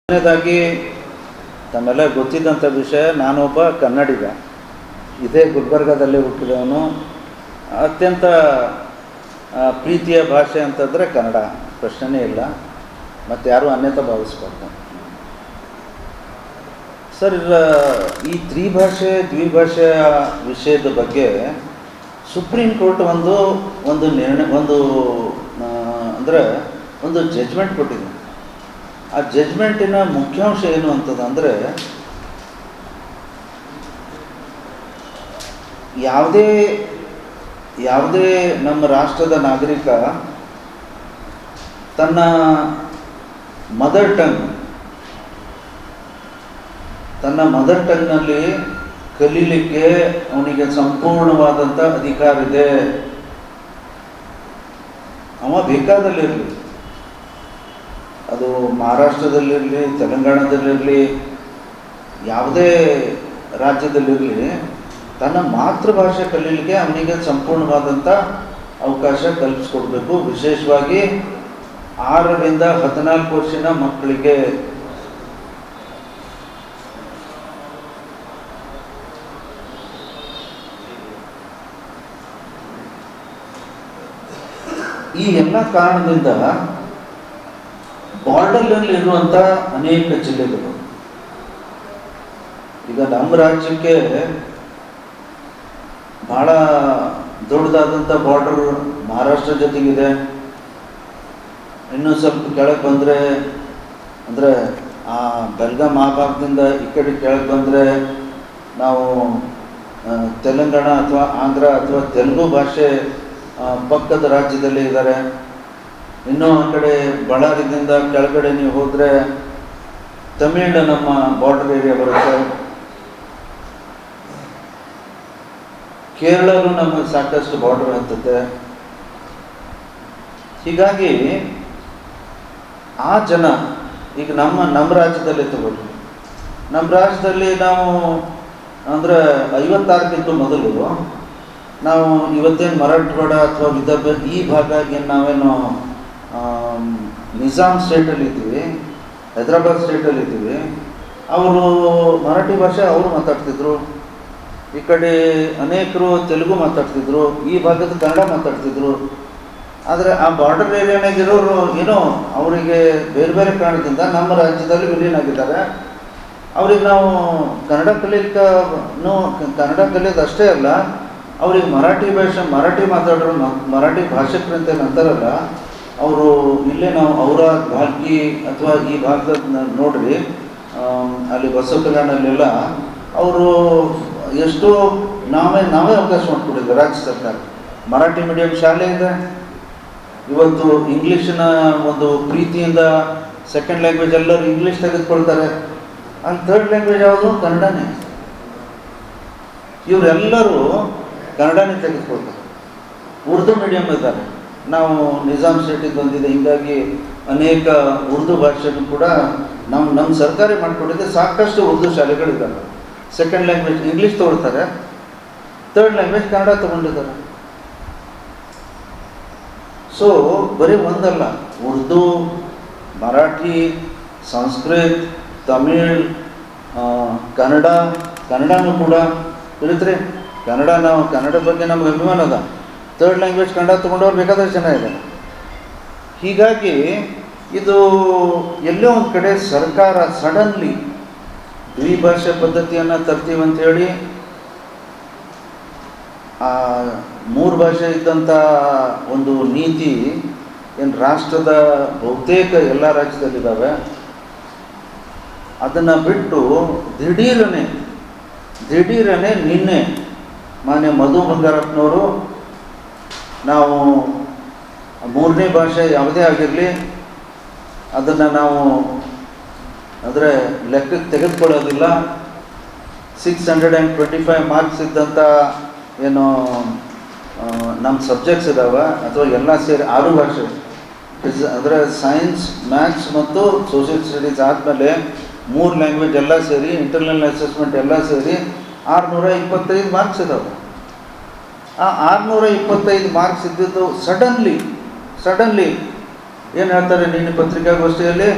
ಮೊದಲನೇದಾಗಿ ತಮ್ಮೆಲ್ಲ ಗೊತ್ತಿದ್ದಂಥ ವಿಷಯ, ನಾನೊಬ್ಬ ಕನ್ನಡಿಗ, ಇದೇ ಗುಲ್ಬರ್ಗಾದಲ್ಲಿ ಹುಟ್ಟಿದವನು. ಅತ್ಯಂತ ಪ್ರೀತಿಯ ಭಾಷೆ ಅಂತಂದರೆ ಕನ್ನಡ, ಪ್ರಶ್ನೆನೇ ಇಲ್ಲ. ಮತ್ತು ಯಾರೂ ಅನ್ಯತಾ ಭಾವಿಸ್ಬಾರ್ದು ಸರ್. ಈ ತ್ರಿಭಾಷೆ ದ್ವಿಭಾಷೆಯ ವಿಷಯದ ಬಗ್ಗೆ ಸುಪ್ರೀಂ ಕೋರ್ಟ್ ಒಂದು ನಿರ್ಣಯ ಒಂದು ಜಡ್ಜ್ಮೆಂಟ್ ಕೊಟ್ಟಿದೆ. ಆ ಜಡ್ಜ್ಮೆಂಟಿನ ಮುಖ್ಯಾಂಶ ಏನು ಅಂತಂದರೆ, ಯಾವುದೇ ನಮ್ಮ ರಾಷ್ಟ್ರದ ನಾಗರಿಕ ತನ್ನ ಮದರ್ ಟಂಗ್ನಲ್ಲಿ ಕಲೀಲಿಕ್ಕೆ ಅವನಿಗೆ ಸಂಪೂರ್ಣವಾದಂಥ ಅಧಿಕಾರ ಇದೆ. ಅವ ಬೇಕಾದಲ್ಲಿರಲಿ, ಅದು ಮಹಾರಾಷ್ಟ್ರದಲ್ಲಿರಲಿ, ತೆಲಂಗಾಣದಲ್ಲಿರಲಿ, ಯಾವುದೇ ರಾಜ್ಯದಲ್ಲಿರಲಿ, ತನ್ನ ಮಾತೃಭಾಷೆ ಕಲೀಲಿಕ್ಕೆ ಅವನಿಗೆ ಸಂಪೂರ್ಣವಾದಂಥ ಅವಕಾಶ ಕಲ್ಪಿಸ್ಕೊಡ್ಬೇಕು. ವಿಶೇಷವಾಗಿ 6ರಿಂದ 14 ವರ್ಷದ ಮಕ್ಕಳಿಗೆ. ಈ ಎಲ್ಲ ಕಾರಣದಿಂದ ಬಾರ್ಡರ್ನಲ್ಲಿ ಇರುವಂಥ ಅನೇಕ ಜಿಲ್ಲೆಗಳು, ಈಗ ನಮ್ಮ ರಾಜ್ಯಕ್ಕೆ ಭಾಳ ದೊಡ್ಡದಾದಂಥ ಬಾರ್ಡರ್ ಮಹಾರಾಷ್ಟ್ರ ಜೊತೆಗಿದೆ. ಇನ್ನೂ ಸ್ವಲ್ಪ ಕೆಳಗೆ ಬಂದರೆ, ಅಂದರೆ ಆ ಬೆಲ್ಗಾಮ್ ಆ ಭಾಗದಿಂದ ಈ ಕಡೆ ಕೆಳಗೆ ಬಂದರೆ ನಾವು ತೆಲಂಗಾಣ ಅಥವಾ ಆಂಧ್ರ ಅಥವಾ ತೆಲುಗು ಭಾಷೆ ಪಕ್ಕದ ರಾಜ್ಯದಲ್ಲಿ ಇದ್ದಾರೆ. ಇನ್ನೂ ಆ ಕಡೆ ಬಳ್ಳಾರಿಯಿಂದ ಕೆಳಗಡೆ ನೀವು ಹೋದರೆ ತಮಿಳು ನಮ್ಮ ಬಾರ್ಡರ್ ಏರಿಯಾ ಬರುತ್ತೆ. ಕೇರಳನೂ ನಮಗೆ ಸಾಕಷ್ಟು ಬಾರ್ಡರ್ ಹತ್ತುತ್ತೆ. ಹೀಗಾಗಿ ಆ ಜನ ಈಗ ನಮ್ಮ ರಾಜ್ಯದಲ್ಲಿ ತಗೊಳ್ಳಿ. ನಮ್ಮ ರಾಜ್ಯದಲ್ಲಿ ನಾವು ಅಂದರೆ 56ಕ್ಕಿಂತ ಮೊದಲು ನಾವು ಇವತ್ತೇನು ಮರಾಠವಾಡ ಅಥವಾ ವಿದರ್ಭ ಈ ಭಾಗ ಏನು ನಾವೇನು ನಿಜಾಮ್ ಸ್ಟೇಟಲ್ಲಿ ಇದ್ದೀವಿ, ಹೈದರಾಬಾದ್ ಸ್ಟೇಟಲ್ಲಿ ಇದ್ದೀವಿ. ಅವರು ಮರಾಠಿ ಭಾಷೆ ಅವರು ಮಾತಾಡ್ತಿದ್ರು. ಈ ಕಡೆ ಅನೇಕರು ತೆಲುಗು ಮಾತಾಡ್ತಿದ್ರು, ಈ ಭಾಗದ ಕನ್ನಡ ಮಾತಾಡ್ತಿದ್ರು. ಆದರೆ ಆ ಬಾರ್ಡರ್ ಏರಿಯಾನಾಗಿರೋರು ಏನೋ ಅವರಿಗೆ ಬೇರೆ ಬೇರೆ ಕಾರಣದಿಂದ ನಮ್ಮ ರಾಜ್ಯದಲ್ಲಿ ವಿಲೀನ ಆಗಿದ್ದಾರೆ. ಅವ್ರಿಗೆ ನಾವು ಕನ್ನಡ ಕಲಿಯೋದು ಅಷ್ಟೇ ಅಲ್ಲ, ಅವ್ರಿಗೆ ಮರಾಠಿ ಮಾತಾಡೋರು ಮರಾಠಿ ಭಾಷಿಕರು ಅಂತ ಅಂತಾರಲ್ಲ, ಅವರು ಇಲ್ಲೇ ನಾವು ಔರಾದ್, ಭಾಗ್ಯ ಅಥವಾ ಈ ಭಾಗದ ನೋಡ್ರಿ, ಅಲ್ಲಿ ಬಸವ ಕಲ್ಯಾಣಲ್ಲೆಲ್ಲ ಅವರು ಎಷ್ಟೋ ನಾವೇ ಅವಕಾಶ ಮಾಡಿಕೊಟ್ಟಿದ್ವಿ ರಾಜ್ಯ ಸರ್ಕಾರ. ಮರಾಠಿ ಮೀಡಿಯಂ ಶಾಲೆ ಇದೆ. ಇವತ್ತು ಇಂಗ್ಲೀಷಿನ ಒಂದು ಪ್ರೀತಿಯಿಂದ ಸೆಕೆಂಡ್ ಲ್ಯಾಂಗ್ವೇಜ್ ಎಲ್ಲರೂ ಇಂಗ್ಲೀಷ್ ತೆಗೆದುಕೊಳ್ತಾರೆ. ಅಲ್ಲಿ ಥರ್ಡ್ ಲ್ಯಾಂಗ್ವೇಜ್ ಯಾವುದು? ಕನ್ನಡನೇ. ಇವರೆಲ್ಲರೂ ಕನ್ನಡನೇ ತೆಗೆದುಕೊಳ್ತಾರೆ. ಉರ್ದು ಮೀಡಿಯಂ ಇದ್ದಾರೆ. ನಾವು ನಿಜಾಮ್ ಸ್ಟೇಟಿಗೆ ಬಂದಿದೆ, ಹೀಗಾಗಿ ಅನೇಕ ಉರ್ದು ಭಾಷೆನೂ ಕೂಡ ನಮ್ಮ ಸರ್ಕಾರಿ ಮಾಡಿಕೊಟ್ಟಿದೆ. ಸಾಕಷ್ಟು ಉರ್ದು ಶಾಲೆಗಳಿದ್ದಾವೆ. ಸೆಕೆಂಡ್ ಲ್ಯಾಂಗ್ವೇಜ್ ಇಂಗ್ಲೀಷ್ ತೊಗೊಳ್ತಾರೆ, ಥರ್ಡ್ ಲ್ಯಾಂಗ್ವೇಜ್ ಕನ್ನಡ ತೊಗೊಂಡಿದ್ದಾರೆ. ಸೊ ಬರೀ ಒಂದಲ್ಲ, ಉರ್ದು, ಮರಾಠಿ, ಸಂಸ್ಕೃತ್, ತಮಿಳ್, ಕನ್ನಡನೂ ಕೂಡ ತಿಳಿದ್ರಿ. ನಾವು ಕನ್ನಡ ಬಗ್ಗೆ ನಮ್ಗೆ ಅಭಿಮಾನ ಅದ. ಥರ್ಡ್ ಲ್ಯಾಂಗ್ವೇಜ್ ಕನ್ನಡ ತೊಗೊಂಡವ್ರು ಬೇಕಾದಷ್ಟು ಜನ ಇದ್ದಾರೆ. ಹೀಗಾಗಿ ಇದು ಎಲ್ಲೋ ಒಂದು ಕಡೆ ಸರ್ಕಾರ ಸಡನ್ಲಿ ದ್ವಿಭಾಷೆ ಪದ್ಧತಿಯನ್ನು ತರ್ತೀವಿ ಅಂಥೇಳಿ 3 ಭಾಷೆ ಇದ್ದಂಥ ಒಂದು ನೀತಿ ಏನು ರಾಷ್ಟ್ರದ ಬಹುತೇಕ ಎಲ್ಲ ರಾಜ್ಯದಲ್ಲಿದ್ದಾವೆ. ಅದನ್ನು ಬಿಟ್ಟು ದಿಢೀರನೆ ನಿನ್ನೆ ಮಾನ್ಯ ಮಧು ಬಂಗಾರಪ್ಪನವರು, ನಾವು 3ನೇ ಭಾಷೆ ಯಾವುದೇ ಆಗಿರಲಿ ಅದನ್ನು ನಾವು ಅಂದರೆ ಲೆಕ್ಕಕ್ಕೆ ತೆಗೆದುಕೊಳ್ಳೋದಿಲ್ಲ. 625 ಮಾರ್ಕ್ಸ್ ಇದ್ದಂಥ ಏನು ನಮ್ಮ ಸಬ್ಜೆಕ್ಟ್ಸ್ ಇದ್ದಾವೆ, ಅಥವಾ ಎಲ್ಲ ಸೇರಿ 6 ಭಾಷೆ ಅಂದರೆ ಸೈನ್ಸ್, ಮ್ಯಾಥ್ಸ್ ಮತ್ತು ಸೋಷಿಯಲ್ ಸ್ಟಡೀಸ್ ಆದಮೇಲೆ 3 ಲ್ಯಾಂಗ್ವೇಜ್ ಎಲ್ಲ ಸೇರಿ, ಇಂಟರ್ನಲ್ ಅಸೆಸ್ಮೆಂಟ್ ಎಲ್ಲ ಸೇರಿ 625 ಮಾರ್ಕ್ಸ್ ಇದ್ದಾವೆ. ಆ 625 ಮಾರ್ಕ್ಸ್ ಇದ್ದಿದ್ದು ಸಡನ್ಲಿ ಏನು ಹೇಳ್ತಾರೆ ನಿನ್ನೆ ಪತ್ರಿಕಾಗೋಷ್ಠಿಯಲ್ಲಿ,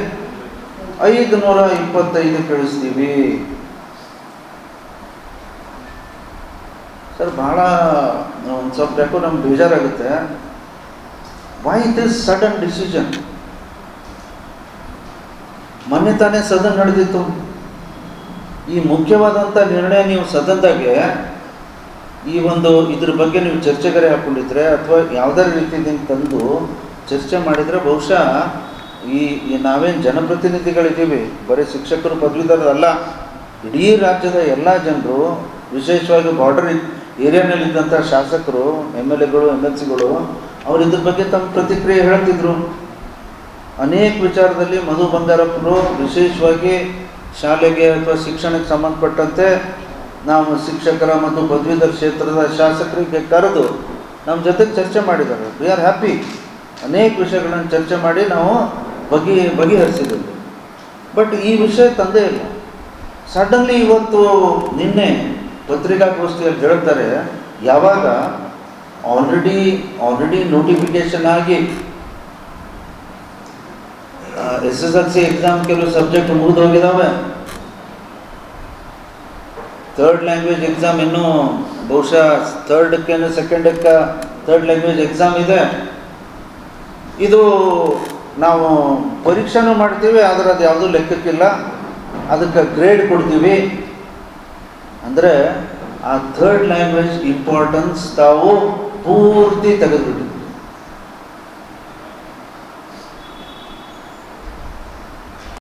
525 ಕಳಿಸ್ತೀವಿ. ಸರ್ ಭಾಳ ಒಂದು ಸ್ವಲ್ಪ ಯಾಕೋ ನಮ್ಗೆ ಬೇಜಾರಾಗುತ್ತೆ. Why this sudden decision? ಮೊನ್ನೆ ತಾನೇ ಸದನ ನಡೆದಿತ್ತು. ಈ ಮುಖ್ಯವಾದಂಥ ನಿರ್ಣಯ ನೀವು ಸದನದಾಗೆ ಈ ಒಂದು ಇದ್ರ ಬಗ್ಗೆ ನೀವು ಚರ್ಚೆಗರೆ ಹಾಕ್ಕೊಂಡಿದ್ರೆ ಅಥವಾ ಯಾವುದೇ ರೀತಿಯಿಂದ ತಂದು ಚರ್ಚೆ ಮಾಡಿದರೆ ಬಹುಶಃ ಈ ನಾವೇನು ಜನಪ್ರತಿನಿಧಿಗಳಿದ್ದೀವಿ, ಬರೀ ಶಿಕ್ಷಕರು ಪದವೀಧರರಲ್ಲ, ಇಡೀ ರಾಜ್ಯದ ಎಲ್ಲ ಜನರು, ವಿಶೇಷವಾಗಿ ಬಾರ್ಡರ್ ಏರಿಯಾನಲ್ಲಿದ್ದಂಥ ಶಾಸಕರು, MLAಗಳು, MLCಗಳು ಅವರು ಇದ್ರ ಬಗ್ಗೆ ತಮ್ಮ ಪ್ರತಿಕ್ರಿಯೆ ಹೇಳ್ತಿದ್ರು. ಅನೇಕ ವಿಚಾರದಲ್ಲಿ ಮಧು ಬಂಗಾರಪ್ಪರು ವಿಶೇಷವಾಗಿ ಶಾಲೆಗೆ ಅಥವಾ ಶಿಕ್ಷಣಕ್ಕೆ ಸಂಬಂಧಪಟ್ಟಂತೆ ನಾವು ಶಿಕ್ಷಕರ ಮತ್ತು ಪದವೀಧರ ಕ್ಷೇತ್ರದ ಶಾಸಕರಿಗೆ ಕರೆದು ನಮ್ಮ ಜೊತೆಗೆ ಚರ್ಚೆ ಮಾಡಿದ್ದಾರೆ. We are happy. ಅನೇಕ ವಿಷಯಗಳನ್ನು ಚರ್ಚೆ ಮಾಡಿ ನಾವು ಬಗೆಹರಿಸಿದ್ದೀವಿ. ಬಟ್ ಈ ವಿಷಯ ತಂದೇ ಇಲ್ಲ. ಸಡನ್ಲಿ ಇವತ್ತು ನಿನ್ನೆ ಪತ್ರಿಕಾಗೋಷ್ಠಿಯಲ್ಲಿ ಹೇಳ್ತಾರೆ, ಯಾವಾಗ ಆಲ್ರೆಡಿ ನೋಟಿಫಿಕೇಶನ್ ಆಗಿ SSLC ಎಕ್ಸಾಮ್ ಕೆಲವು ಸಬ್ಜೆಕ್ಟ್ ಮುಗಿದು ಹೋಗಿದ್ದಾವೆ. ಥರ್ಡ್ ಲ್ಯಾಂಗ್ವೇಜ್ ಎಕ್ಸಾಮ್ ಇನ್ನೂ ಬಹುಶಃ ಸೆಕೆಂಡಕ್ಕೆ ಥರ್ಡ್ ಲ್ಯಾಂಗ್ವೇಜ್ ಎಕ್ಸಾಮ್ ಇದೆ. ಇದು ನಾವು ಪರೀಕ್ಷೆನೂ ಮಾಡ್ತೀವಿ, ಆದರೆ ಅದು ಯಾವುದೂ ಲೆಕ್ಕಕ್ಕಿಲ್ಲ, ಅದಕ್ಕೆ ಗ್ರೇಡ್ ಕೊಡ್ತೀವಿ. ಅಂದರೆ ಆ ಥರ್ಡ್ ಲ್ಯಾಂಗ್ವೇಜ್ ಇಂಪಾರ್ಟೆನ್ಸ್ ತಾವು ಪೂರ್ತಿ ತೆಗೆದುಬಿಟ್ಟಿದ್ವಿ.